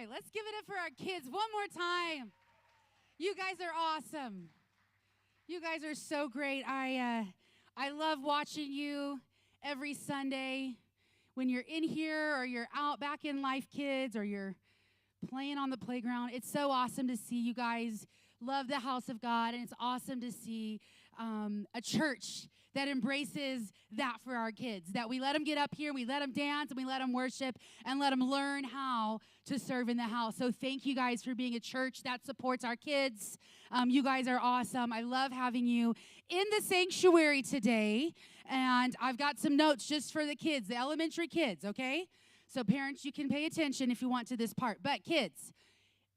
right, let's give it up for our kids one more time. You guys are awesome. You guys are so great. I love watching you every Sunday when you're in here or you're out back in Life Kids or you're playing on the playground. It's so awesome to see you guys love the house of God, and it's awesome to see a church that embraces that for our kids, that we let them get up here, we let them dance, and we let them worship, and let them learn how to serve in the house. So thank you guys for being a church that supports our kids. You guys are awesome. I love having you in the sanctuary today, and I've got some notes just for the kids, the elementary kids, okay? So parents, you can pay attention if you want to this part. But kids,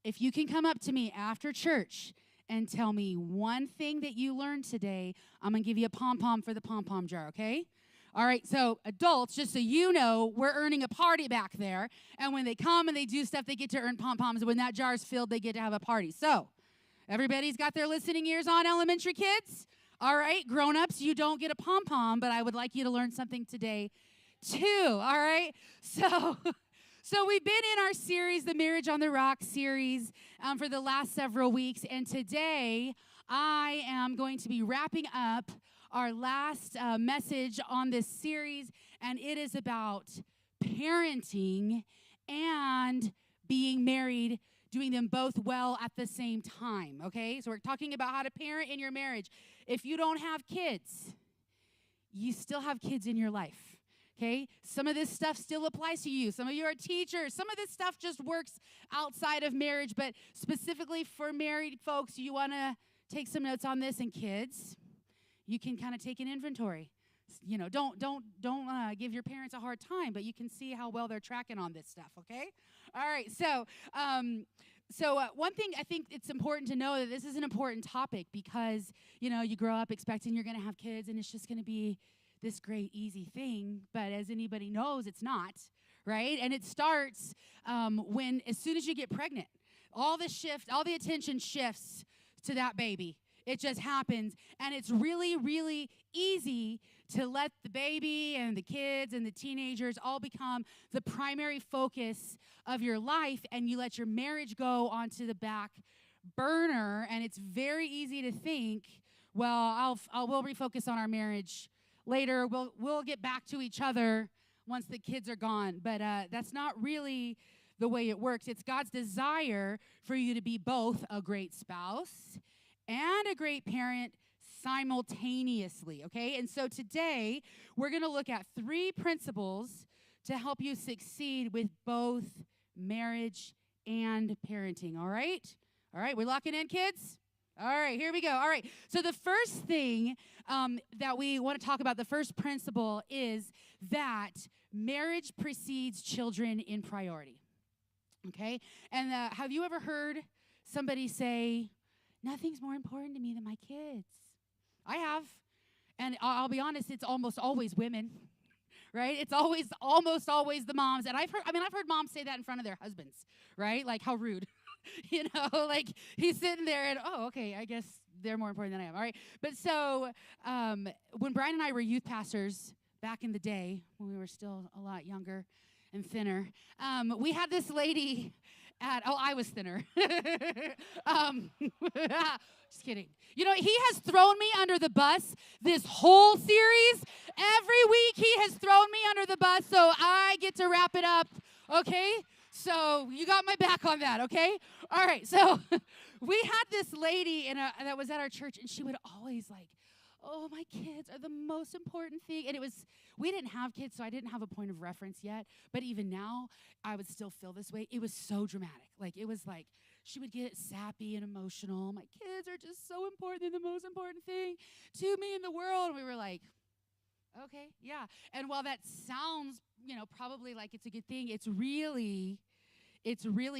if you can come up to me after church and tell me one thing that you learned today, I'm going to give you a pom-pom for the pom-pom jar, okay? All right, so adults, just so you know, we're earning a party back there. And when they come and they do stuff, they get to earn pom-poms. When that jar is filled, they get to have a party. So everybody's got their listening ears on, elementary kids? All right, grown-ups, you don't get a pom-pom, but I would like you to learn something today too, all right? So we've been in our series, the Marriage on the Rock series, for the last several weeks, and today I am going to be wrapping up our last message on this series, and it is about parenting and being married, doing them both well at the same time, okay? So we're talking about how to parent in your marriage. If you don't have kids, you still have kids in your life. Okay, some of this stuff still applies to you. Some of you are teachers. Some of this stuff just works outside of marriage, but specifically for married folks, you want to take some notes on this. And kids, you can kind of take an inventory. You know, don't give your parents a hard time, but you can see how well they're tracking on this stuff. Okay, all right. So one thing I think it's important to know that this is an important topic because you grow up expecting you're going to have kids, and it's just going to be this great, easy thing, but as anybody knows, it's not, right? And it starts when, as soon as you get pregnant, all the attention shifts to that baby. It just happens, and it's really, really easy to let the baby and the kids and the teenagers all become the primary focus of your life, and you let your marriage go onto the back burner, and it's very easy to think, well, we'll refocus on our marriage later. We'll get back to each other once the kids are gone. But that's not really the way it works. It's God's desire for you to be both a great spouse and a great parent simultaneously, okay? And so today, we're going to look at 3 principles to help you succeed with both marriage and parenting, all right? All right, we're locking in, kids? All right, here we go. All right, so the first thing that we want to talk about, the first principle, is that marriage precedes children in priority, okay? And have you ever heard somebody say, nothing's more important to me than my kids? I have, and I'll be honest, it's almost always women, right? It's almost always the moms, and I've heard moms say that in front of their husbands, right? Like, how rude. Like he's sitting there and, okay, I guess they're more important than I am. All right. But so when Brian and I were youth pastors back in the day, when we were still a lot younger and thinner, we had this lady I was thinner. Just kidding. He has thrown me under the bus this whole series. Every week he has thrown me under the bus, so I get to wrap it up, okay? So you got my back on that, okay? All right, so we had this lady that was at our church, and she would always my kids are the most important thing. And we didn't have kids, so I didn't have a point of reference yet. But even now, I would still feel this way. It was so dramatic. It was like she would get sappy and emotional. My kids are just so important. They're the most important thing to me in the world. And we were like, okay, yeah. And while that sounds, probably like it's a good thing, it's really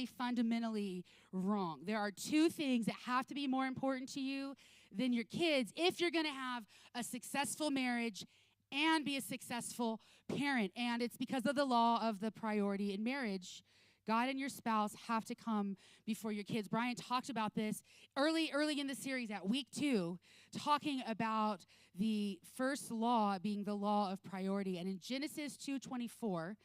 fundamentally wrong. There are 2 things that have to be more important to you than your kids if you're going to have a successful marriage and be a successful parent. And it's because of the law of the priority in marriage. God and your spouse have to come before your kids. Brian talked about this early in the series at week 2, talking about the first law being the law of priority. And in Genesis 2:24,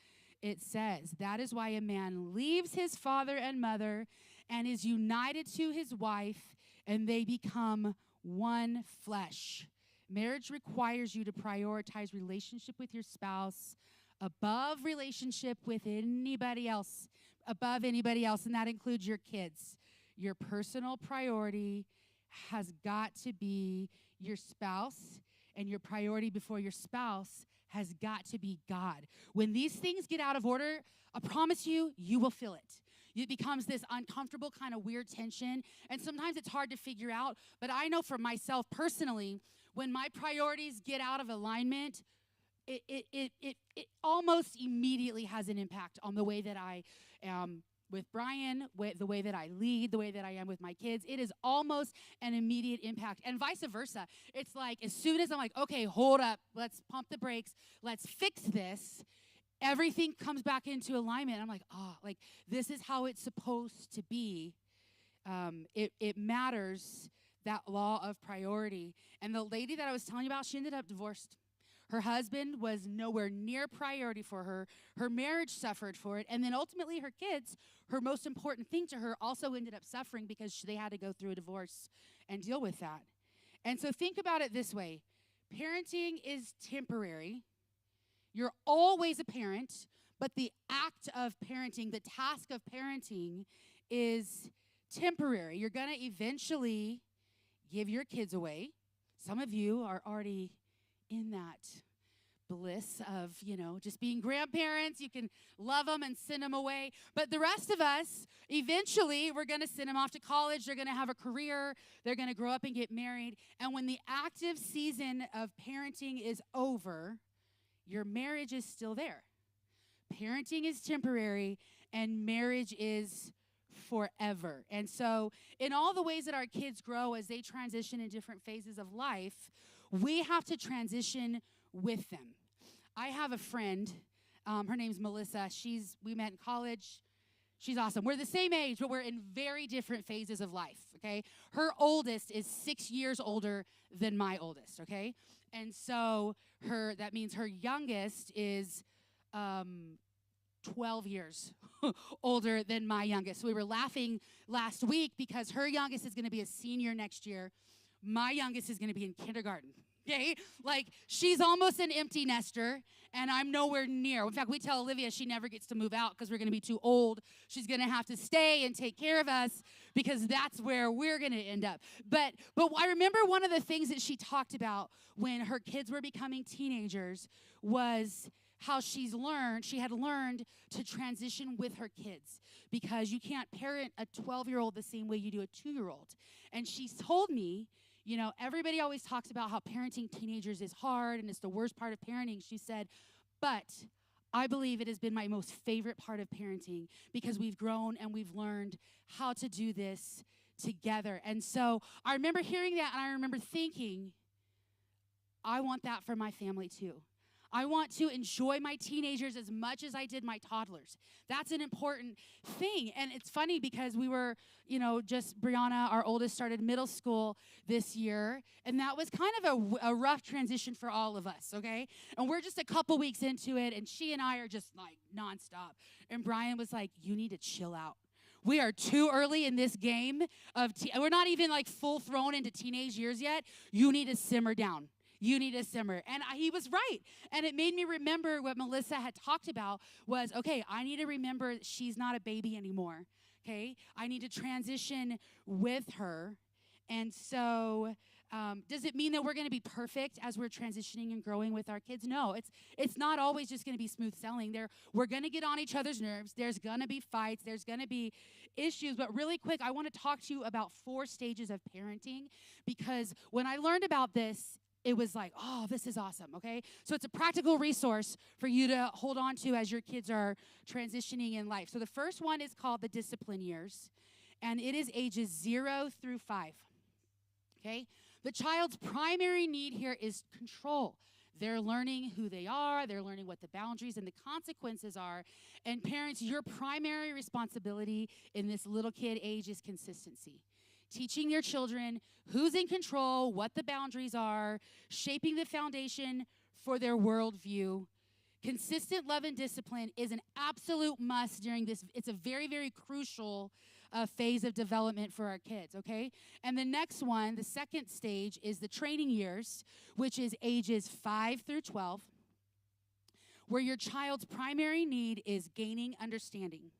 it says, that is why a man leaves his father and mother and is united to his wife, and they become one flesh. Marriage requires you to prioritize relationship with your spouse above relationship with anybody else, above anybody else, and that includes your kids. Your personal priority has got to be your spouse, and your priority before your spouse has got to be God. When these things get out of order, I promise you, you will feel it. It becomes this uncomfortable kind of weird tension, and sometimes it's hard to figure out, but I know for myself personally, when my priorities get out of alignment, it almost immediately has an impact on the way that I am with Brian, the way that I lead, the way that I am with my kids. It is almost an immediate impact, and vice versa. It's like as soon as I'm like, okay, hold up, let's pump the brakes, let's fix this, everything comes back into alignment. I'm like, like this is how it's supposed to be. It matters, that law of priority. And the lady that I was telling you about, she ended up divorced. Her husband was nowhere near priority for her. Her marriage suffered for it. And then ultimately her kids, her most important thing to her, also ended up suffering because they had to go through a divorce and deal with that. And so think about it this way. Parenting is temporary. You're always a parent, but the act of parenting, the task of parenting is temporary. You're going to eventually give your kids away. Some of you are already in that bliss of, just being grandparents. You can love them and send them away. But the rest of us, eventually, we're going to send them off to college. They're going to have a career. They're going to grow up and get married. And when the active season of parenting is over, your marriage is still there. Parenting is temporary, and marriage is forever. And so in all the ways that our kids grow as they transition in different phases of life, we have to transition with them. I have a friend, her name's Melissa. We met in college. She's awesome. We're the same age, but we're in very different phases of life, okay? Her oldest is 6 years older than my oldest, okay? And so that means her youngest is 12 years older than my youngest. We were laughing last week because her youngest is going to be a senior next year. My youngest is going to be in kindergarten. Okay? Like, she's almost an empty nester, and I'm nowhere near. In fact, we tell Olivia she never gets to move out because we're going to be too old. She's going to have to stay and take care of us because that's where we're going to end up. But I remember one of the things that she talked about when her kids were becoming teenagers was how she had learned to transition with her kids because you can't parent a 12-year-old the same way you do a 2-year-old. And she told me, everybody always talks about how parenting teenagers is hard and it's the worst part of parenting. She said, but I believe it has been my most favorite part of parenting because we've grown and we've learned how to do this together. And so I remember hearing that, and I remember thinking, I want that for my family too. I want to enjoy my teenagers as much as I did my toddlers. That's an important thing. And it's funny because we were, just Brianna, our oldest, started middle school this year. And that was kind of a rough transition for all of us, okay? And we're just a couple weeks into it, and she and I are just like nonstop. And Brian was like, you need to chill out. We are too early in this game we're not even like full thrown into teenage years yet. You need to simmer down. You need to simmer. And he was right. And it made me remember what Melissa had talked about was, okay, I need to remember that she's not a baby anymore, okay? I need to transition with her. And so does it mean that we're going to be perfect as we're transitioning and growing with our kids? No, it's not always just going to be smooth sailing. We're going to get on each other's nerves. There's going to be fights. There's going to be issues. But really quick, I want to talk to you about 4 stages of parenting because when I learned about this, it was like, oh, this is awesome, okay? So it's a practical resource for you to hold on to as your kids are transitioning in life. So the first one is called the discipline years, and it is ages 0 through 5, okay? The child's primary need here is control. They're learning who they are. They're learning what the boundaries and the consequences are. And parents, your primary responsibility in this little kid age is consistency. Teaching your children who's in control, what the boundaries are, shaping the foundation for their worldview, Consistent love and discipline is an absolute must during this. It's a very, very crucial phase of development for our kids, okay? And the next one, the second stage, is the training years, which is ages 5 through 12, where your child's primary need is gaining understanding,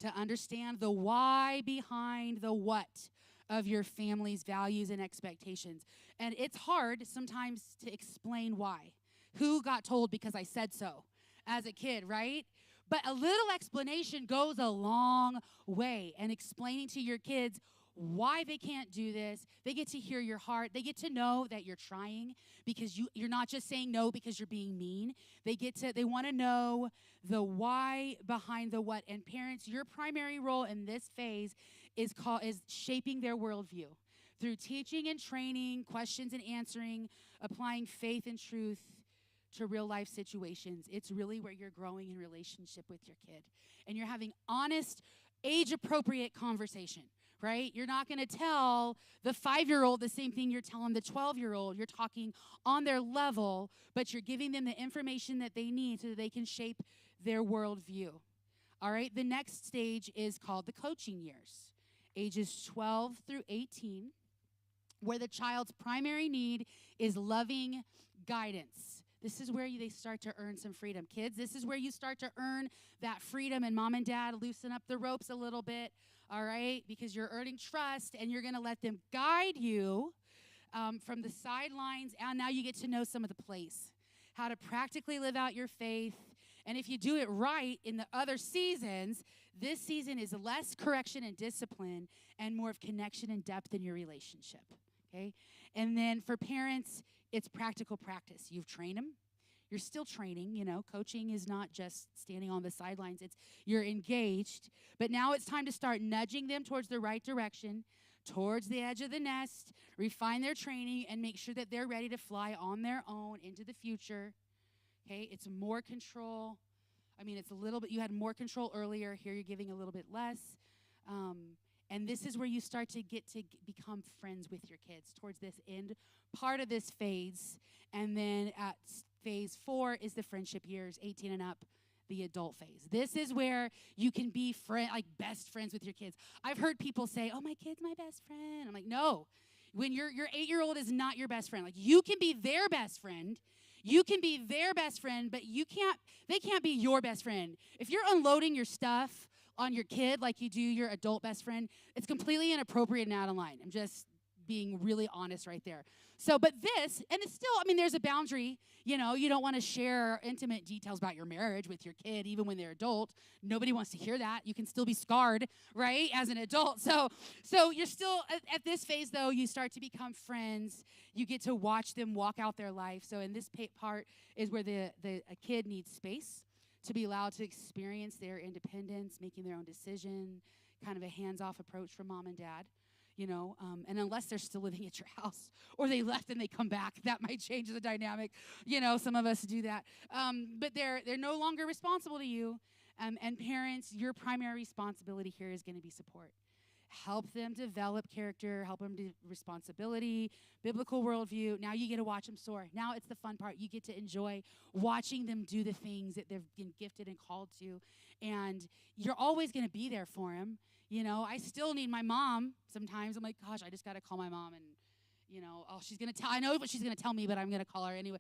to understand the why behind the what of your family's values and expectations. And it's hard sometimes to explain why. Who got told because I said so as a kid, right? But a little explanation goes a long way, and explaining to your kids why they can't do this. They get to hear your heart. They get to know that you're trying, because you're not just saying no because you're being mean. They want to know the why behind the what. And parents, your primary role in this phase is shaping their worldview through teaching and training, questions and answering, applying faith and truth to real life situations. It's really where you're growing in relationship with your kid, and you're having honest, age appropriate conversation, right? You're not going to tell the 5-year-old the same thing you're telling the 12-year-old. You're talking on their level, but you're giving them the information that they need so that they can shape their worldview. All right, the next stage is called the coaching years, ages 12 through 18, where the child's primary need is loving guidance. This is where they start to earn some freedom. Kids, this is where you start to earn that freedom, and mom and dad loosen up the ropes a little bit, all right? Because you're earning trust, and you're going to let them guide you from the sidelines, and now you get to know some of the plays, how to practically live out your faith. And if you do it right in the other seasons, this season is less correction and discipline and more of connection and depth in your relationship, okay? And then for parents, it's practical practice. You've trained them. You're still training, Coaching is not just standing on the sidelines. You're engaged. But now it's time to start nudging them towards the right direction, towards the edge of the nest, refine their training, and make sure that they're ready to fly on their own into the future. Okay? It's more control. It's a little bit, you had more control earlier. Here you're giving a little bit less. And this is where you start to become friends with your kids towards this end part of this phase. And then at phase 4 is the friendship years, 18 and up, the adult phase. This is where you can be best friends with your kids. I've heard people say, "Oh, my kid's my best friend." I'm like, no. When your 8-year-old is not your best friend. You can be their best friend. You can be their best friend, but they can't be your best friend. If you're unloading your stuff on your kid like you do your adult best friend, it's completely inappropriate and out of line. I'm just being really honest right there. So, but this, and it's still, there's a boundary. You don't want to share intimate details about your marriage with your kid, even when they're adult. Nobody wants to hear that. You can still be scarred, right, as an adult. So you're still, at this phase, though, you start to become friends. You get to watch them walk out their life. So in this part is where a kid needs space to be allowed to experience their independence, making their own decision, kind of a hands-off approach from mom and dad, and unless they're still living at your house or they left and they come back, that might change the dynamic. Some of us do that. But they're no longer responsible to you. And parents, your primary responsibility here is going to be support. Help them develop character, help them do responsibility, biblical worldview. Now you get to watch them soar. Now it's the fun part. You get to enjoy watching them do the things that they've been gifted and called to. And you're always going to be there for them. I still need my mom sometimes. I'm like, gosh, I just got to call my mom and, she's going to tell, I know what she's going to tell me, but I'm going to call her anyway.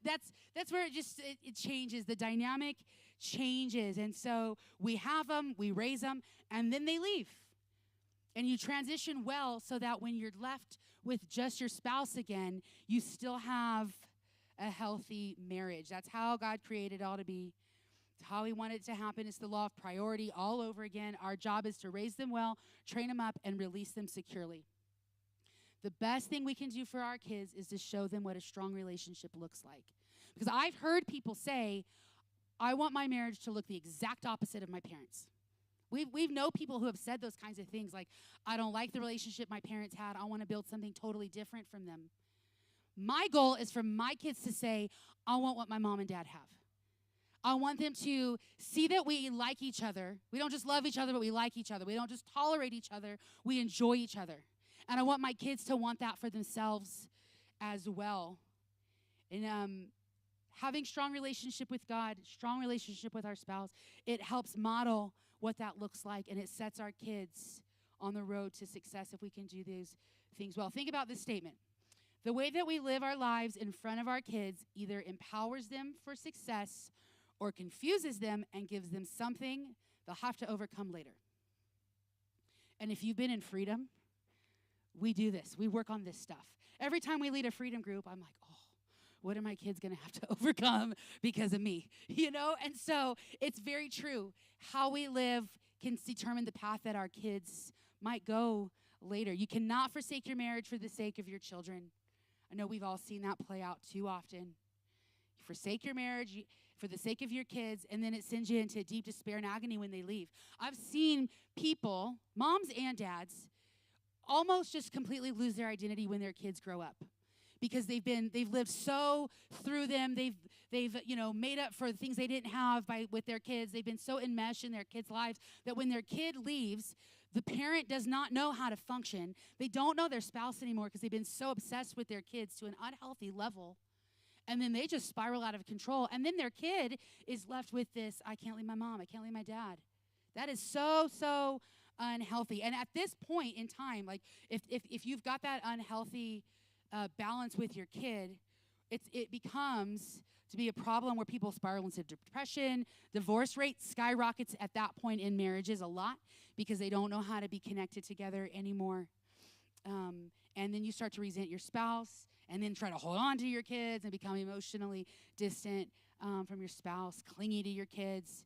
That's where it changes. The dynamic changes. And so we have them, we raise them, and then they leave. And you transition well so that when you're left with just your spouse again, you still have a healthy marriage. That's how God created it all to be. It's how he wanted it to happen. It's the law of priority all over again. Our job is to raise them well, train them up, and release them securely. The best thing we can do for our kids is to show them what a strong relationship looks like. Because I've heard people say, I want my marriage to look the exact opposite of my parents'. We've known people who have said those kinds of things, like, I don't like the relationship my parents had. I want to build something totally different from them. My goal is for my kids to say, I want what my mom and dad have. I want them to see that we like each other. We don't just love each other, but we like each other. We don't just tolerate each other. We enjoy each other. And I want my kids to want that for themselves as well. And having strong relationship with God, strong relationship with our spouse, it helps model what that looks like, and it sets our kids on the road to success if we can do these things well. Think about this statement. The way that we live our lives in front of our kids either empowers them for success or confuses them and gives them something they'll have to overcome later. And if you've been in freedom, we do this. We work on this stuff. Every time we lead a freedom group, I'm like, oh, what are my kids going to have to overcome because of me? You know? And so it's very true. How we live can determine the path that our kids might go later. You cannot forsake your marriage for the sake of your children. I know we've all seen that play out too often. You forsake your marriage for the sake of your kids, and then it sends you into deep despair and agony when they leave. I've seen people, moms and dads, almost just completely lose their identity when their kids grow up, because they've lived so through them. They've made up for the things they didn't have with their kids. They've been so enmeshed in their kids' lives that when their kid leaves, the parent does not know how to function. They don't know their spouse anymore because they've been so obsessed with their kids to an unhealthy level. And then they just spiral out of control. And then their kid is left with this, I can't leave my mom, I can't leave my dad. That is so unhealthy. And at this point in time, like if you've got that unhealthy balance with your kid, it becomes to be a problem where people spiral into depression. Divorce rate skyrockets at that point in marriages a lot because they don't know how to be connected together anymore. And then you start to resent your spouse and then try to hold on to your kids and become emotionally distant from your spouse, clingy to your kids.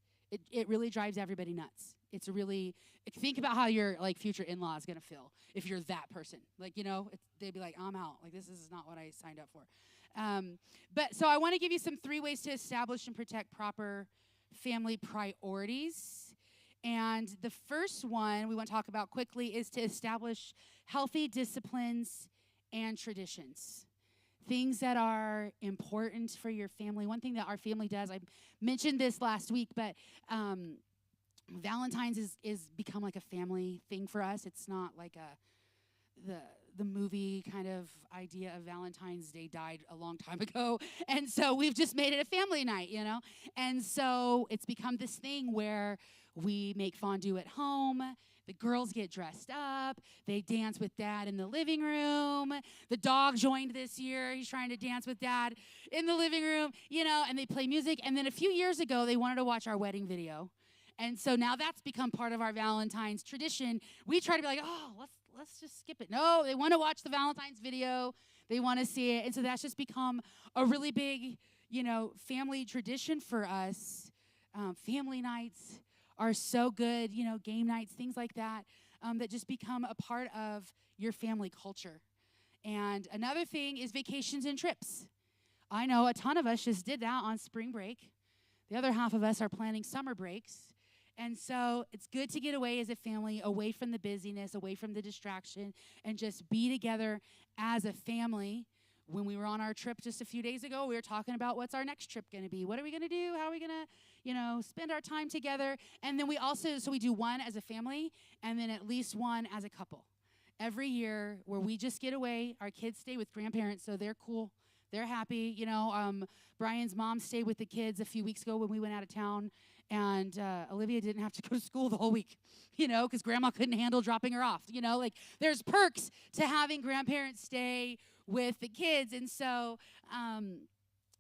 It really drives everybody nuts. It's really, think about how your future in-law is going to feel if you're that person. They'd be like, I'm out. This is not what I signed up for. But so I want to give you some 3 ways to establish and protect proper family priorities. And the first one we want to talk about quickly is to establish healthy disciplines and traditions. Things that are important for your family. One thing that our family does, I mentioned this last week, but Valentine's is become like a family thing for us. It's not like the movie kind of idea of Valentine's Day died a long time ago. And so we've just made it a family night, you know? And so it's become this thing where we make fondue at home. The girls get dressed up. They dance with dad in the living room. The dog joined this year. He's trying to dance with dad in the living room, you know, and they play music. And then a few years ago, they wanted to watch our wedding video. And so now that's become part of our Valentine's tradition. We try to be like, oh, let's just skip it. No, they want to watch the Valentine's video. They want to see it. And so that's just become a really big, you know, family tradition for us. Family nights are so good, you know, game nights, things like that, that just become a part of your family culture. And another thing is vacations and trips. I know a ton of us just did that on spring break. The other half of us are planning summer breaks. And so it's good to get away as a family, away from the busyness, away from the distraction, and just be together as a family. When we were on our trip just a few days ago, we were talking about what's our next trip going to be. What are we going to do? How are we going to, you know, spend our time together? And then we do one as a family and then at least one as a couple. Every year where we just get away, our kids stay with grandparents, so they're cool. They're happy. You know, Brian's mom stayed with the kids a few weeks ago when we went out of town. And Olivia didn't have to go to school the whole week, you know, because grandma couldn't handle dropping her off. You know, like there's perks to having grandparents stay with the kids. And so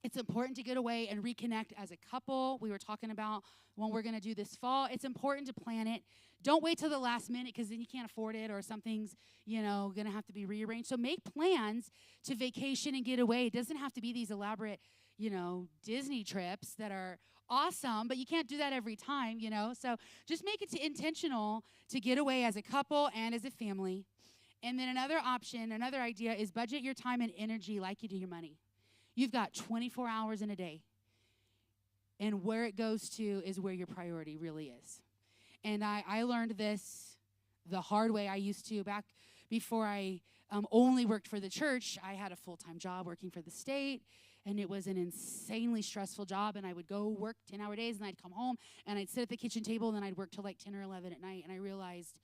it's important to get away and reconnect as a couple. We were talking about when we're going to do this fall. It's important to plan it. Don't wait till the last minute because then you can't afford it or something's, you know, going to have to be rearranged. So make plans to vacation and get away. It doesn't have to be these elaborate, you know, Disney trips that are awesome, but you can't do that every time, you know. So just make it intentional to get away as a couple and as a family. And then another option, another idea is budget your time and energy like you do your money. You've got 24 hours in a day. And where it goes to is where your priority really is. And I learned this the hard way. I used to, back before I only worked for the church, I had a full-time job working for the state. And it was an insanely stressful job, and I would go work 10-hour days, and I'd come home, and I'd sit at the kitchen table, and then I'd work till like 10 or 11 at night, and I realized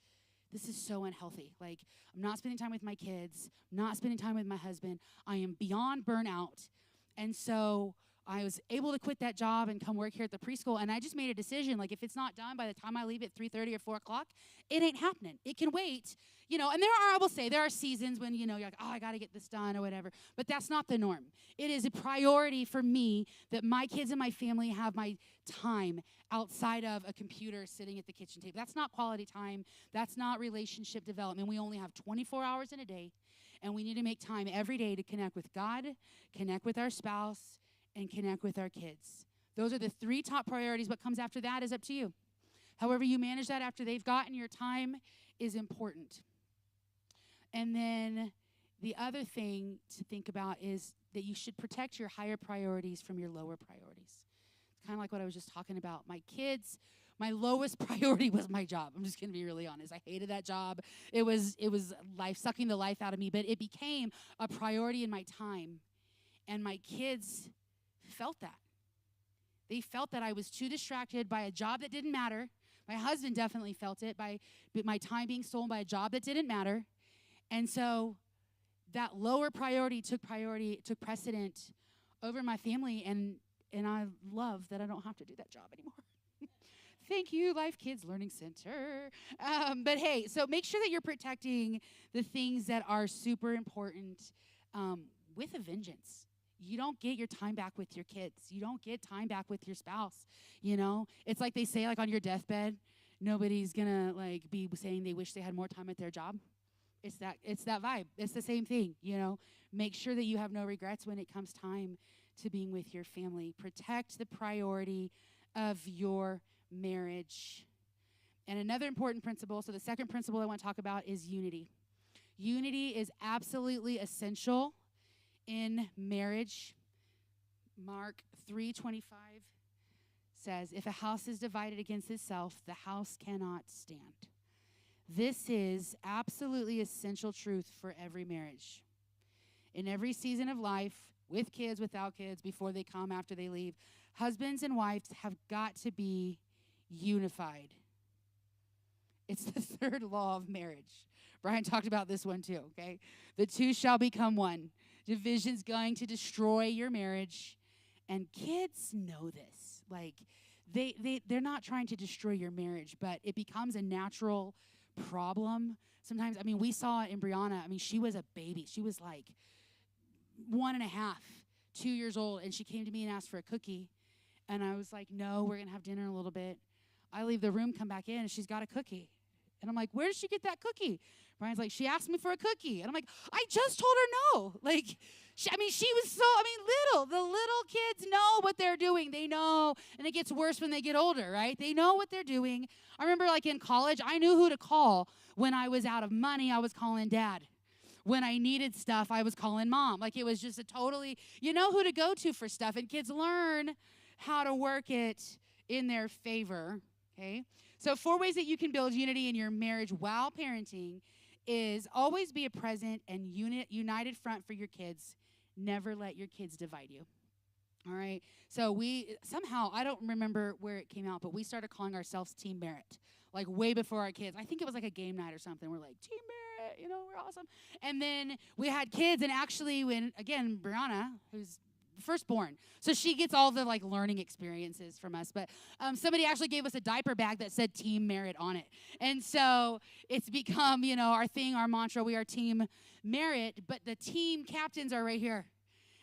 this is so unhealthy. Like, I'm not spending time with my kids, not spending time with my husband. I am beyond burnout, and so I was able to quit that job and come work here at the preschool, and I just made a decision, like, if it's not done by the time I leave at 3:30 or 4 o'clock, it ain't happening. It can wait, and I will say, there are seasons when, you're like, oh, I got to get this done or whatever, but that's not the norm. It is a priority for me that my kids and my family have my time outside of a computer sitting at the kitchen table. That's not quality time. That's not relationship development. We only have 24 hours in a day, and we need to make time every day to connect with God, connect with our spouse, and connect with our kids. Those are the 3 top priorities. What comes after that is up to you. However you manage that after they've gotten your time is important. And then the other thing to think about is that you should protect your higher priorities from your lower priorities. It's kind of like what I was just talking about. My kids, my lowest priority was my job. I'm just going to be really honest. I hated that job. It was life, sucking the life out of me, but it became a priority in my time. And my kids felt that. They felt that I was too distracted by a job that didn't matter. My husband definitely felt it by my time being stolen by a job that didn't matter. And so that lower priority took precedent over my family, and I love that I don't have to do that job anymore. Thank you, Life Kids Learning Center. But hey, so make sure that you're protecting the things that are super important with a vengeance. You don't get your time back with your kids. You don't get time back with your spouse. It's like they say, like, on your deathbed, nobody's gonna be saying they wish they had more time at their job. It's that vibe. It's the same thing. Make sure that you have no regrets when it comes time to being with your family. Protect the priority of your marriage. And another important principle, so the second principle I want to talk about is unity. Unity is absolutely essential in marriage. Mark 3:25 says, if a house is divided against itself, the house cannot stand. This is absolutely essential truth for every marriage. In every season of life, with kids, without kids, before they come, after they leave, husbands and wives have got to be unified. It's the 3rd law of marriage. Brian talked about this one too, okay? The 2 shall become one. Division's going to destroy your marriage. And kids know this. They're not trying to destroy your marriage, but it becomes a natural problem. Sometimes, we saw it in Brianna. She was a baby. She was like 1.5, 2 years old, and she came to me and asked for a cookie. And I was like, no, we're going to have dinner in a little bit. I leave the room, come back in, and she's got a cookie. And I'm like, where did she get that cookie? Brian's like, she asked me for a cookie. And I'm like, I just told her no. She was so, little. The little kids know what they're doing. They know, and it gets worse when they get older, right? They know what they're doing. I remember, in college, I knew who to call. When I was out of money, I was calling Dad. When I needed stuff, I was calling Mom. It was just you know who to go to for stuff. And kids learn how to work it in their favor, okay? So 4 ways that you can build unity in your marriage while parenting is always be a present and united front for your kids. Never let your kids divide you. All right? So we somehow, I don't remember where it came out, but we started calling ourselves Team Merit, way before our kids. I think it was a game night or something. We're like, Team Merit, we're awesome. And then we had kids, and actually again, Brianna, who's firstborn, so she gets all the learning experiences from us, but somebody actually gave us a diaper bag that said Team Merit on it, and so it's become our thing, our mantra. We are Team Merit, but the team captains are right here,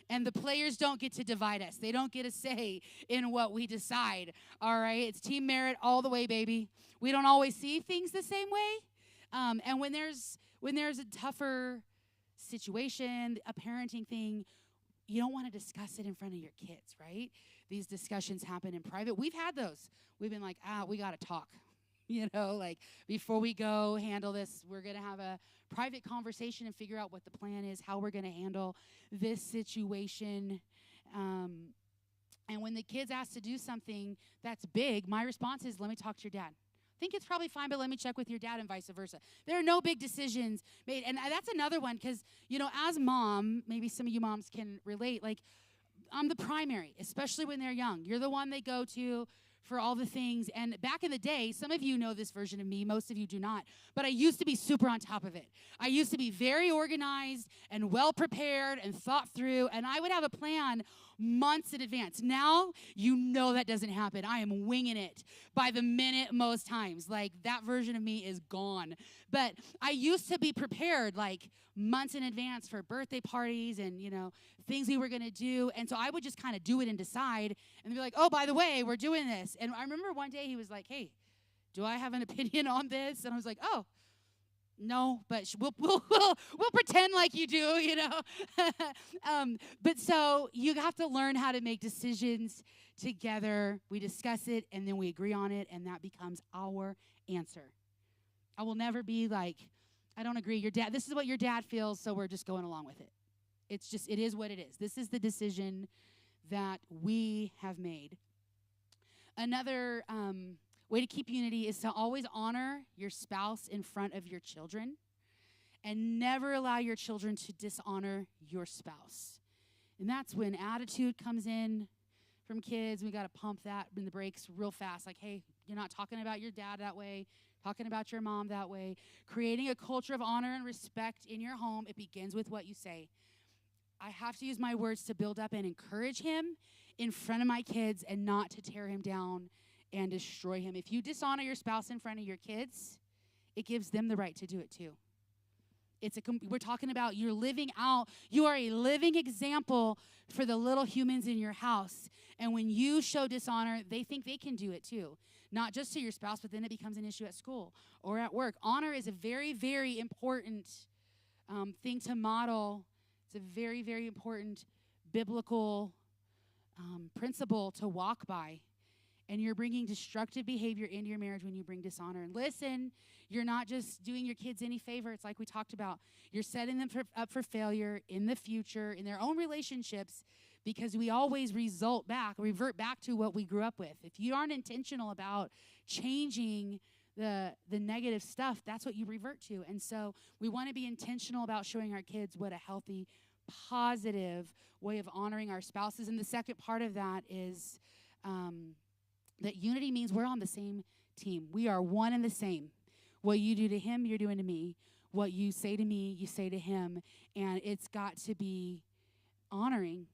and the players don't get to divide us. They don't get a say in what we decide. All right, it's Team Merit all the way, baby. We don't always see things the same way, and when there's a tougher situation, a parenting thing, you don't want to discuss it in front of your kids, right? These discussions happen in private. We've had those. We've been like, we got to talk. Before we go handle this, we're going to have a private conversation and figure out what the plan is, how we're going to handle this situation. And when the kids ask to do something that's big, my response is, let me talk to your dad. Think it's probably fine, but let me check with your dad, and vice versa. There are no big decisions made. And that's another one, because, as mom, maybe some of you moms can relate, I'm the primary, especially when they're young. You're the one they go to for all the things. And back in the day, some of you know this version of me, most of you do not, but I used to be super on top of it. I used to be very organized and well prepared and thought through, and I would have a plan months in advance. Now, you know that doesn't happen. I am winging it by the minute most times. Like, that version of me is gone. But I used to be prepared, like, months in advance for birthday parties and, things we were going to do. And so I would just kind of do it and decide and be like, oh, by the way, we're doing this. And I remember one day he was like, hey, do I have an opinion on this? And I was like, oh, no, but we'll pretend like you do, But so you have to learn how to make decisions together. We discuss it, and then we agree on it, and that becomes our answer. I will never be like, I don't agree. This is what your dad feels, so we're just going along with it. It is what it is. This is the decision that we have made. Another way to keep unity is to always honor your spouse in front of your children and never allow your children to dishonor your spouse. And that's when attitude comes in from kids. We got to pump that in the brakes real fast. Like, hey, you're not talking about your dad that way, talking about your mom that way. Creating a culture of honor and respect in your home, it begins with what you say. I have to use my words to build up and encourage him in front of my kids and not to tear him down and destroy him. If you dishonor your spouse in front of your kids, it gives them the right to do it too. We're talking about you're living out. You are a living example for the little humans in your house. And when you show dishonor, they think they can do it too. Not just to your spouse, but then it becomes an issue at school or at work. Honor is a very, very important thing to model. It's a very, very important biblical principle to walk by. And you're bringing destructive behavior into your marriage when you bring dishonor. And listen, you're not just doing your kids any favor. It's like we talked about. You're setting them up for failure in the future, in their own relationships, because we always revert back to what we grew up with. If you aren't intentional about changing the negative stuff, that's what you revert to. And so we want to be intentional about showing our kids what a healthy, positive way of honoring our spouses. And the second part of that is that unity means we're on the same team. We are one and the same. What you do to him, you're doing to me. What you say to me, you say to him. And it's got to be honoring.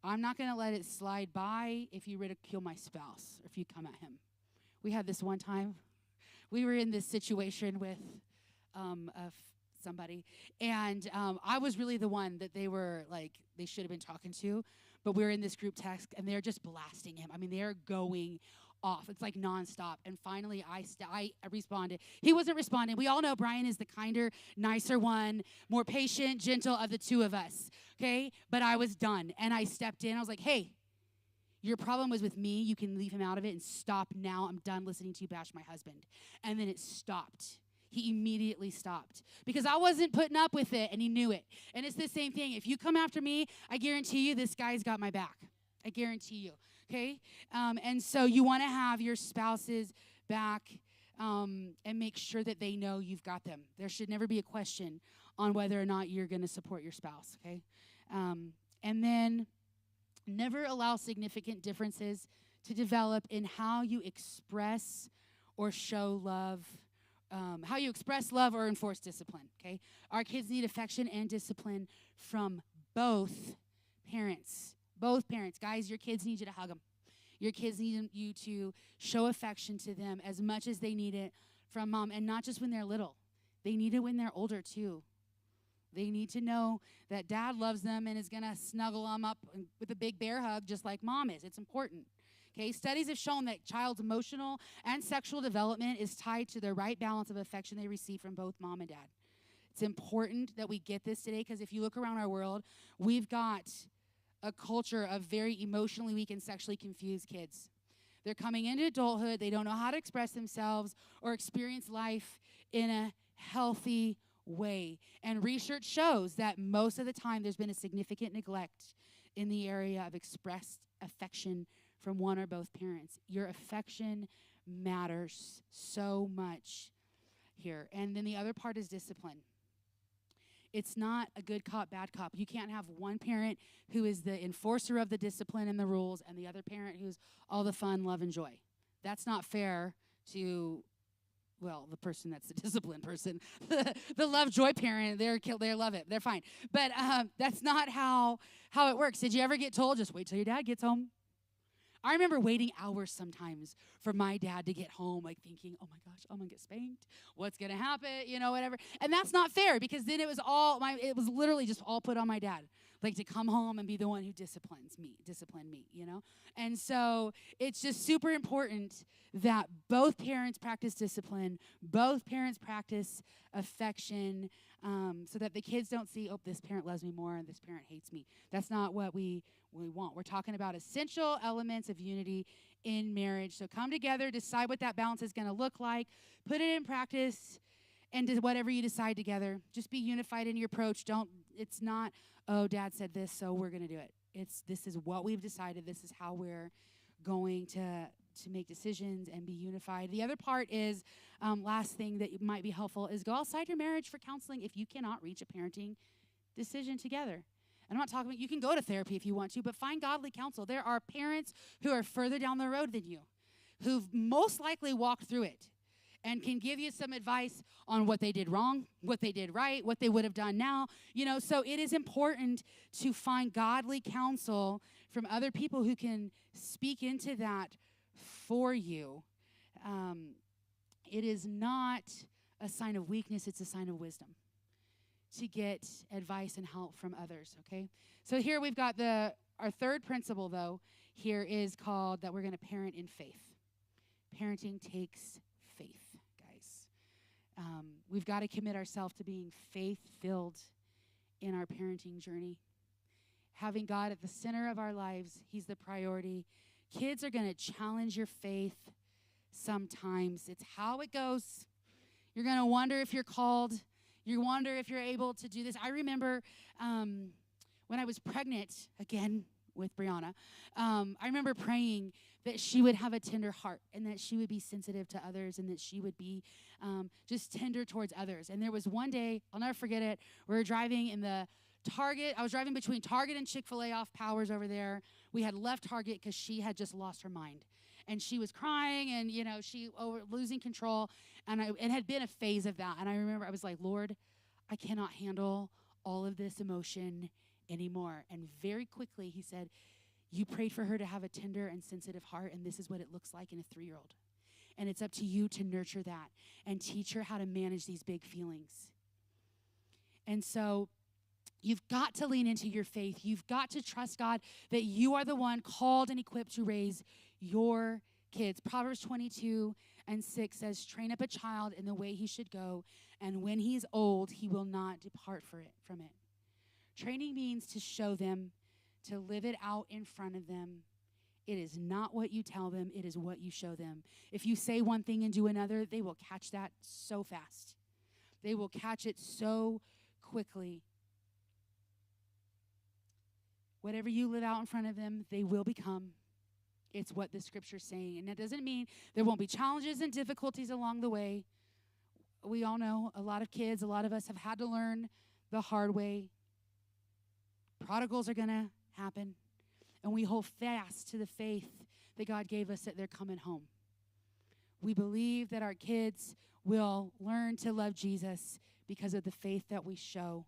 I'm not going to let it slide by if you ridicule my spouse or if you come at him. We had this one time. We were in this situation with somebody. And I was really the one that they should have been talking to. But we're in this group text, and they're just blasting him. I mean, they're going off. It's like nonstop. And finally, I responded. He wasn't responding. We all know Brian is the kinder, nicer one, more patient, gentle of the two of us, okay? But I was done, and I stepped in. I was like, hey, your problem was with me. You can leave him out of it and stop now. I'm done listening to you bash my husband. And then it stopped. He immediately stopped because I wasn't putting up with it, and he knew it. And it's the same thing. If you come after me, I guarantee you this guy's got my back. I guarantee you, okay? And so you want to have your spouse's back and make sure that they know you've got them. There should never be a question on whether or not you're going to support your spouse, okay? And then never allow significant differences to develop in how you express or show love. How you express love or enforce discipline, okay? Our kids need affection and discipline from both parents. Both parents. Guys, your kids need you to hug them. Your kids need you to show affection to them as much as they need it from mom, and not just when they're little. They need it when they're older, too. They need to know that dad loves them and is going to snuggle them up with a big bear hug just like mom is. It's important. Okay, studies have shown that child's emotional and sexual development is tied to the right balance of affection they receive from both mom and dad. It's important that we get this today because if you look around our world, we've got a culture of very emotionally weak and sexually confused kids. They're coming into adulthood. They don't know how to express themselves or experience life in a healthy way. And research shows that most of the time there's been a significant neglect in the area of expressed affection from one or both parents. Your affection matters so much here. And then the other part is discipline. It's not a good cop, bad cop. You can't have one parent who is the enforcer of the discipline and the rules and the other parent who's all the fun, love, and joy. That's not fair to well, the person that's the disciplined person, the love joy parent, they love it. They're fine. But that's not how it works. Did you ever get told, just wait till your dad gets home? I remember waiting hours sometimes for my dad to get home, like thinking, oh my gosh, I'm gonna get spanked. What's gonna happen? Whatever. And that's not fair, because then it was literally just all put on my dad, like to come home and be the one who disciplined me. And so it's just super important that both parents practice discipline, both parents practice affection, so that the kids don't see, oh, this parent loves me more and this parent hates me. That's not what we want. We're talking about essential elements of unity in marriage. So come together, decide what that balance is going to look like, put it in practice, and do whatever you decide together. Just be unified in your approach. It's not, oh, dad said this, so we're going to do it. This is what we've decided. This is how we're going to make decisions and be unified. The other part is, last thing that might be helpful is go outside your marriage for counseling if you cannot reach a parenting decision together. And I'm not talking about, you can go to therapy if you want to, but find godly counsel. There are parents who are further down the road than you, who've most likely walked through it and can give you some advice on what they did wrong, what they did right, what they would have done now. So it is important to find godly counsel from other people who can speak into that for you. It is not a sign of weakness, it's a sign of wisdom to get advice and help from others, okay? So here we've got our third principle, though, here is called that we're going to parent in faith. Parenting takes faith, guys. We've got to commit ourselves to being faith-filled in our parenting journey. Having God at the center of our lives, He's the priority. Kids are going to challenge your faith sometimes. It's how it goes. You're going to wonder if you're called. You wonder if you're able to do this. I remember when I was pregnant, again, with Brianna, I remember praying that she would have a tender heart and that she would be sensitive to others and that she would be just tender towards others. And there was one day, I'll never forget it, we were driving in the Target. I was driving between Target and Chick-fil-A off Powers over there. We had left Target because she had just lost her mind. And she was crying and, she losing control. And it had been a phase of that. And I remember I was like, Lord, I cannot handle all of this emotion anymore. And very quickly he said, you prayed for her to have a tender and sensitive heart, and this is what it looks like in a 3-year-old. And it's up to you to nurture that and teach her how to manage these big feelings. And so you've got to lean into your faith. You've got to trust God that you are the one called and equipped to raise your kids. Proverbs 22:6 says, train up a child in the way he should go, and when he's old, he will not depart from it. Training means to show them, to live it out in front of them. It is not what you tell them, it is what you show them. If you say one thing and do another, they will catch that so fast. They will catch it so quickly. Whatever you live out in front of them, they will become. It's what the scripture's saying. And that doesn't mean there won't be challenges and difficulties along the way. We all know a lot of kids, a lot of us have had to learn the hard way. Prodigals are going to happen. And we hold fast to the faith that God gave us that they're coming home. We believe that our kids will learn to love Jesus because of the faith that we show.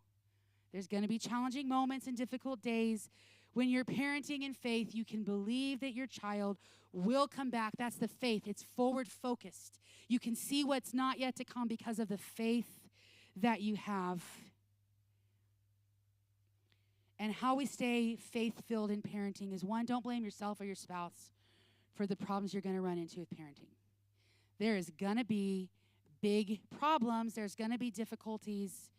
There's going to be challenging moments and difficult days. When you're parenting in faith, you can believe that your child will come back. That's the faith. It's forward focused. You can see what's not yet to come because of the faith that you have. And how we stay faith-filled in parenting is, one, don't blame yourself or your spouse for the problems you're going to run into with parenting. There is going to be big problems. There's going to be difficulties.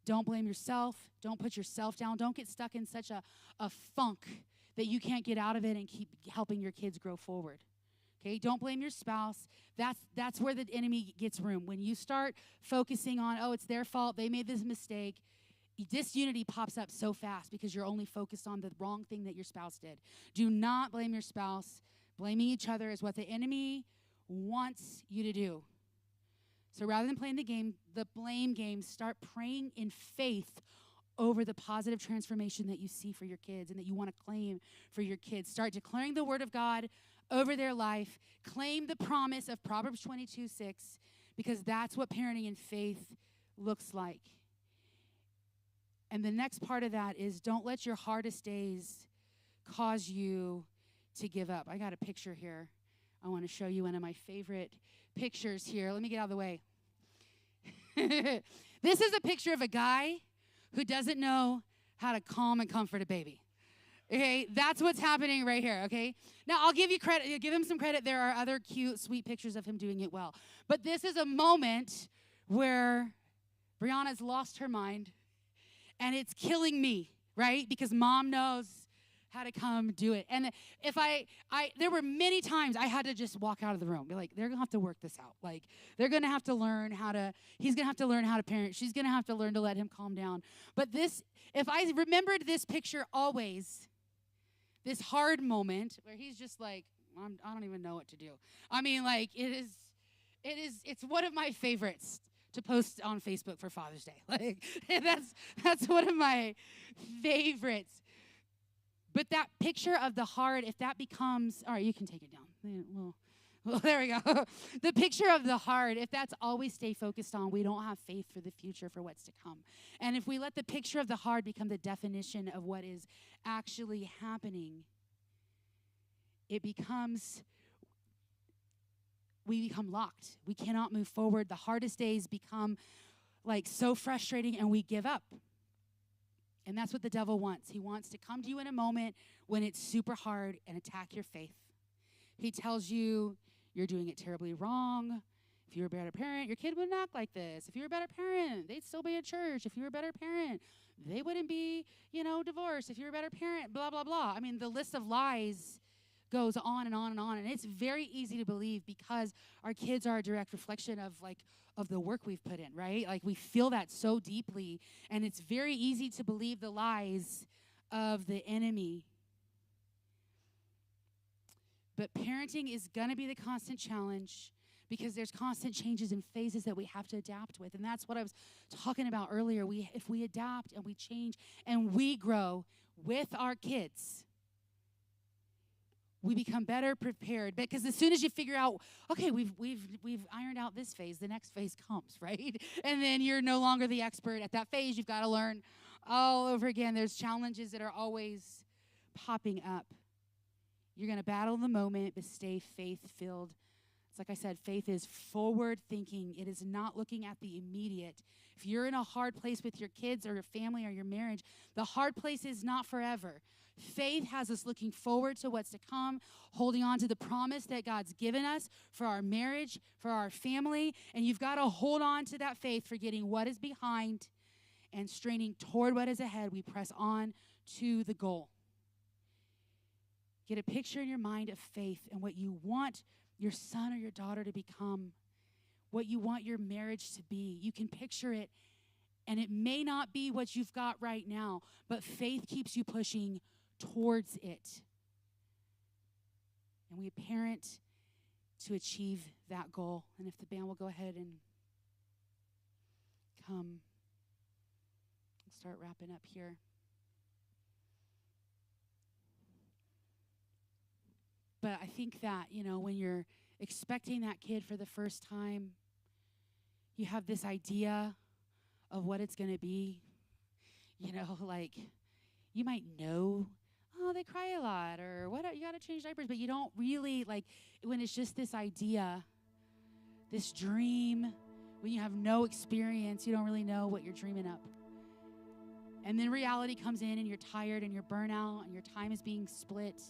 Don't blame yourself. Don't put yourself down. Don't get stuck in such a funk that you can't get out of it and keep helping your kids grow forward. Okay? Don't blame your spouse. That's where the enemy gets room. When you start focusing on, oh, it's their fault, they made this mistake, disunity pops up so fast because you're only focused on the wrong thing that your spouse did. Do not blame your spouse. Blaming each other is what the enemy wants you to do. So rather than playing the blame game, start praying in faith over the positive transformation that you see for your kids and that you want to claim for your kids. Start declaring the word of God over their life. Claim the promise of Proverbs 22:6, because that's what parenting in faith looks like. And the next part of that is don't let your hardest days cause you to give up. I got a picture here. I want to show you one of my favorite pictures here. Let me get out of the way. This is a picture of a guy who doesn't know how to calm and comfort a baby. Okay, that's what's happening right here, okay? Now, I'll give you credit. Give him some credit. There are other cute, sweet pictures of him doing it well. But this is a moment where Brianna's lost her mind, and it's killing me, right? Because mom knows how to come do it. And if there were many times I had to just walk out of the room. Be like, they're going to have to work this out. Like, they're going to have to learn he's going to have to learn how to parent. She's going to have to learn to let him calm down. But if I remembered this picture always, this hard moment where he's just like, I don't even know what to do. I mean, like, it's one of my favorites to post on Facebook for Father's Day. Like, that's one of my favorites. But that picture of the heart, if that becomes, all right, you can take it down. Well, there we go. The picture of the heart, if that's all we stay focused on, we don't have faith for the future, for what's to come. And if we let the picture of the heart become the definition of what is actually happening, we become locked. We cannot move forward. The hardest days become like so frustrating, and we give up. And that's what the devil wants. He wants to come to you in a moment when it's super hard and attack your faith. He tells you you're doing it terribly wrong. If you were a better parent, your kid wouldn't act like this. If you were a better parent, they'd still be at church. If you were a better parent, they wouldn't be, divorced. If you were a better parent, blah, blah, blah. I mean, the list of lies goes on and on and on. And it's very easy to believe because our kids are a direct reflection of the work we've put in, right? Like, we feel that so deeply, and it's very easy to believe the lies of the enemy. But parenting is going to be the constant challenge because there's constant changes and phases that we have to adapt with. And that's what I was talking about earlier. If we adapt and we change and we grow with our kids, we become better prepared, because as soon as you figure out, okay, we've ironed out this phase, the next phase comes, right? And then you're no longer the expert at that phase. You've got to learn all over again. There's challenges that are always popping up. You're going to battle the moment, but stay faith-filled. It's like I said, faith is forward thinking. It is not looking at the immediate. If you're in a hard place with your kids or your family or your marriage, the hard place is not forever. Faith has us looking forward to what's to come, holding on to the promise that God's given us for our marriage, for our family, and you've got to hold on to that faith, forgetting what is behind and straining toward what is ahead. We press on to the goal. Get a picture in your mind of faith and what you want your son or your daughter to become, what you want your marriage to be. You can picture it, and it may not be what you've got right now, but faith keeps you pushing towards it. And we parent to achieve that goal. And if the band will go ahead and come, we'll start wrapping up here. But I think that, when you're expecting that kid for the first time, you have this idea of what it's going to be. Like, you might know, they cry a lot, or what, you got to change diapers, but you don't really, when it's just this idea, this dream, when you have no experience, you don't really know what you're dreaming up. And then reality comes in, and you're tired, and you're burnout, and your time is being split.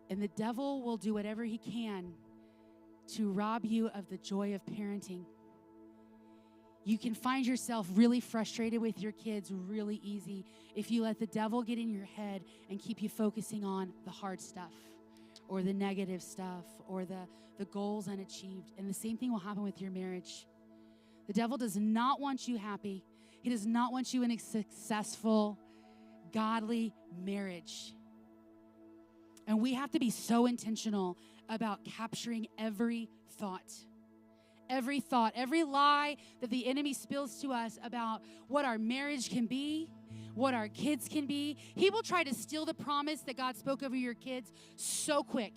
And the devil will do whatever he can to rob you of the joy of parenting. You can find yourself really frustrated with your kids really easy if you let the devil get in your head and keep you focusing on the hard stuff or the negative stuff or the goals unachieved. And the same thing will happen with your marriage. The devil does not want you happy. He does not want you in a successful, godly marriage. And we have to be so intentional about capturing every thought, every lie that the enemy spills to us about what our marriage can be, what our kids can be. He will try to steal the promise that God spoke over your kids so quick.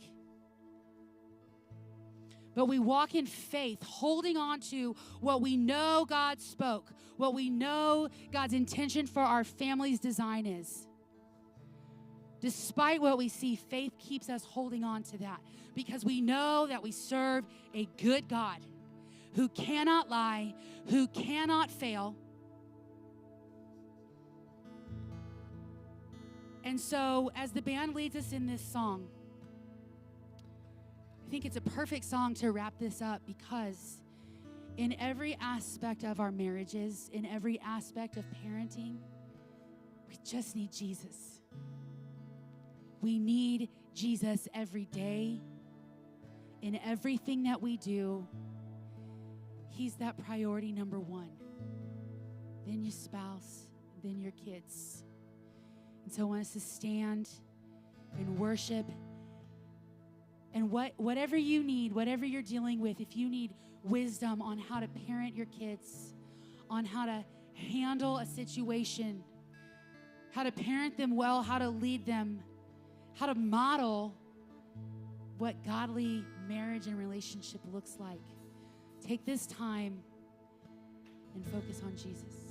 But we walk in faith, holding on to what we know God spoke, what we know God's intention for our family's design is. Despite what we see, faith keeps us holding on to that because we know that we serve a good God who cannot lie, who cannot fail. And so as the band leads us in this song, I think it's a perfect song to wrap this up because in every aspect of our marriages, in every aspect of parenting, we just need Jesus. We need Jesus every day. In everything that we do, He's that priority number one. Then your spouse, then your kids. And so I want us to stand and worship. And whatever you need, whatever you're dealing with, if you need wisdom on how to parent your kids, on how to handle a situation, how to parent them well, how to lead them, how to model what godly marriage and relationship looks like, take this time and focus on Jesus.